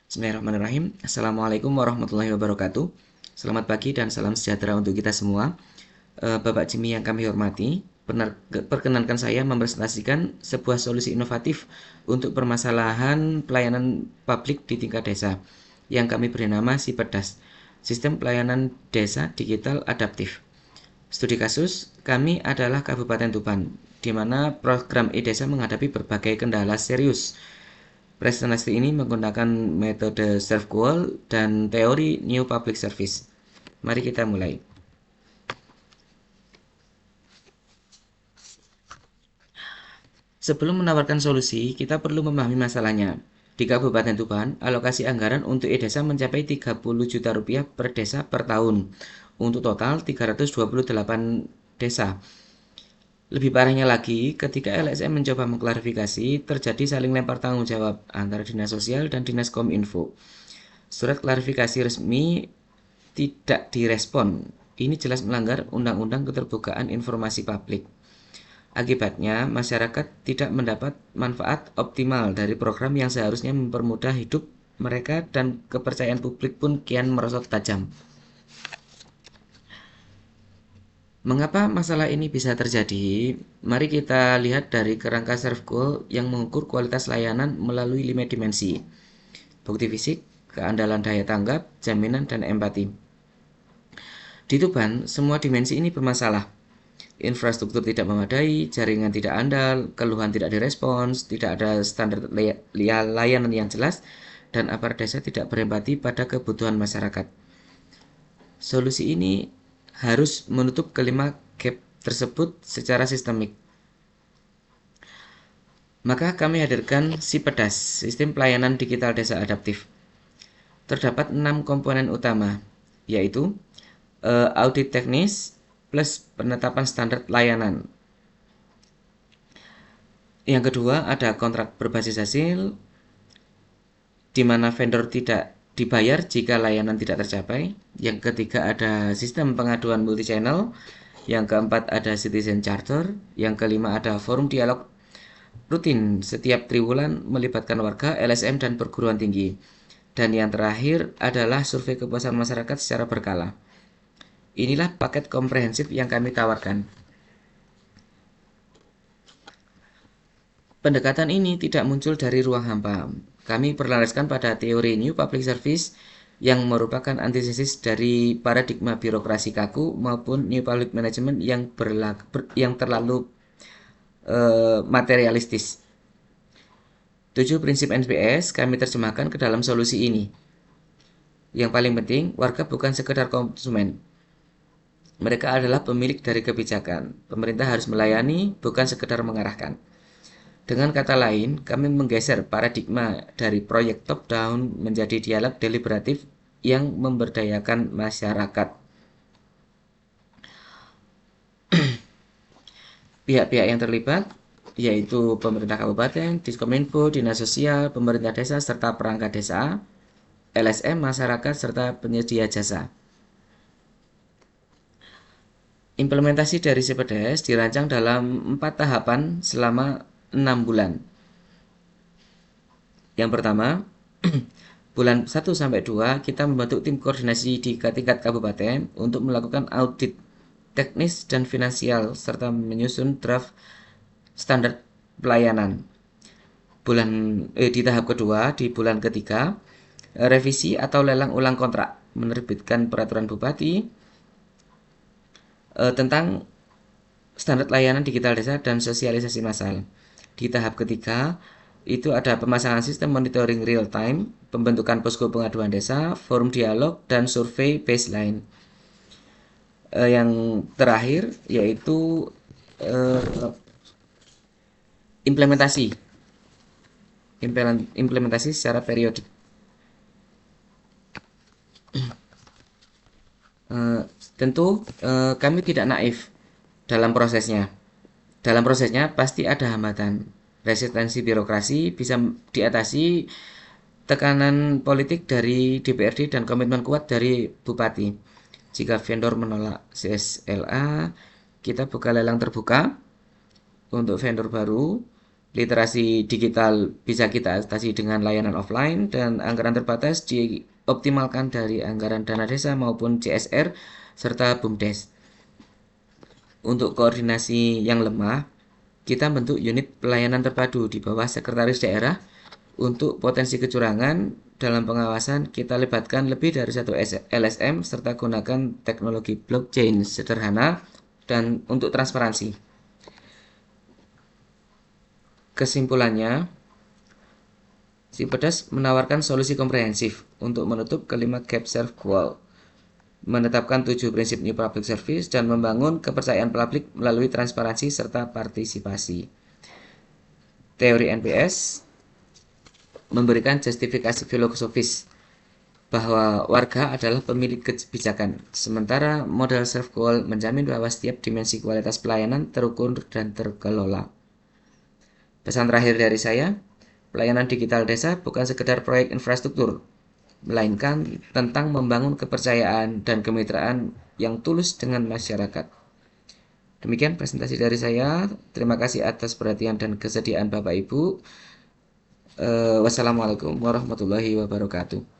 Bismillahirrahmanirrahim. Assalamualaikum warahmatullahi wabarakatuh. Selamat pagi dan salam sejahtera untuk kita semua. Bapak Jimmy yang kami hormati, perkenankan saya mempresentasikan sebuah solusi inovatif untuk permasalahan pelayanan publik di tingkat desa yang kami beri nama SIPEDAS, Sistem Pelayanan Desa Digital Adaptif. Studi kasus kami adalah Kabupaten Tuban, di mana program e-desa menghadapi berbagai kendala serius. Presentasi ini menggunakan metode serve goal dan teori New Public Service. Mari kita mulai. Sebelum menawarkan solusi, kita perlu memahami masalahnya. Di Kabupaten Tuban, alokasi anggaran untuk e-desa mencapai 30 juta rupiah per desa per tahun, untuk total 328 desa. Lebih parahnya lagi, ketika LSM mencoba mengklarifikasi, terjadi saling lempar tanggung jawab antara Dinas Sosial dan Dinas Kominfo. Surat klarifikasi resmi tidak direspon. Ini jelas melanggar Undang-Undang Keterbukaan Informasi Publik. Akibatnya, masyarakat tidak mendapat manfaat optimal dari program yang seharusnya mempermudah hidup mereka dan kepercayaan publik pun kian merosot tajam. Mengapa masalah ini bisa terjadi? Mari kita lihat dari kerangka serve goal yang mengukur kualitas layanan melalui 5 dimensi. Bukti fisik, keandalan daya tanggap, jaminan, dan empati. Di Tuban, semua dimensi ini bermasalah. Infrastruktur tidak memadai, jaringan tidak andal, keluhan tidak direspons, tidak ada standar layanan yang jelas, dan aparat desa tidak berempati pada kebutuhan masyarakat. Solusi ini harus menutup kelima gap tersebut secara sistemik. Maka kami hadirkan SIPEDAS, Sistem Pelayanan Digital Desa Adaptif. Terdapat 6 komponen utama, yaitu audit teknis plus penetapan standar layanan. Yang kedua ada kontrak berbasis hasil, di mana vendor tidak dibayar jika layanan tidak tercapai. Yang ketiga ada sistem pengaduan multi-channel. Yang keempat ada citizen charter. Yang kelima ada forum dialog rutin setiap triwulan melibatkan warga, LSM, dan perguruan tinggi. Dan yang terakhir adalah survei kepuasan masyarakat secara berkala. Inilah paket komprehensif yang kami tawarkan. Pendekatan ini tidak muncul dari ruang hampa. Kami berlandaskan pada teori New Public Service yang merupakan antithesis dari paradigma birokrasi kaku maupun New Public Management yang terlalu materialistis. 7 prinsip NPS kami terjemahkan ke dalam solusi ini. Yang paling penting, warga bukan sekedar konsumen. Mereka adalah pemilik dari kebijakan. Pemerintah harus melayani, bukan sekedar mengarahkan. Dengan kata lain, kami menggeser paradigma dari proyek top-down menjadi dialog deliberatif yang memberdayakan masyarakat. Pihak-pihak yang terlibat yaitu pemerintah kabupaten, Diskominfo, Dinas Sosial, pemerintah desa, serta perangkat desa, LSM, masyarakat, serta penyedia jasa. Implementasi dari SIPEDAS dirancang dalam 4 tahapan selama 6 bulan. Yang pertama, bulan 1-2 kita membentuk tim koordinasi di tingkat kabupaten untuk melakukan audit teknis dan finansial serta menyusun draft standar pelayanan. Di tahap kedua, di bulan ketiga, revisi atau lelang ulang kontrak, menerbitkan peraturan bupati tentang standar layanan digital desa dan sosialisasi massal. Di tahap ketiga, itu ada pemasangan sistem monitoring real time, pembentukan posko pengaduan desa, forum dialog, dan survei baseline. Yang terakhir yaitu implementasi secara periodik. Tentu kami tidak naif dalam prosesnya. Dalam prosesnya pasti ada hambatan. Resistensi birokrasi bisa diatasi tekanan politik dari DPRD dan komitmen kuat dari Bupati. Jika vendor menolak CSLA, kita buka lelang terbuka untuk vendor baru Literasi digital bisa kita atasi dengan layanan offline, dan anggaran terbatas dioptimalkan dari anggaran dana desa maupun CSR serta BUMDes. Untuk koordinasi yang lemah, kita bentuk unit pelayanan terpadu di bawah sekretaris daerah. Untuk potensi kecurangan dalam pengawasan, kita libatkan lebih dari satu LSM serta gunakan teknologi blockchain sederhana dan untuk transparansi. Kesimpulannya, Simpedes menawarkan solusi komprehensif untuk menutup kelima gap serve wall, menetapkan 7 prinsip New Public Service, dan membangun kepercayaan publik melalui transparansi serta partisipasi. Teori NPS memberikan justifikasi filosofis bahwa warga adalah pemilik kebijakan, sementara model serve goal menjamin bahwa setiap dimensi kualitas pelayanan terukur dan terkelola. Pesan terakhir dari saya, pelayanan digital desa bukan sekedar proyek infrastruktur, melainkan tentang membangun kepercayaan dan kemitraan yang tulus dengan masyarakat. Demikian presentasi dari saya. Terima kasih atas perhatian dan kesediaan Bapak Ibu. Wassalamualaikum warahmatullahi wabarakatuh.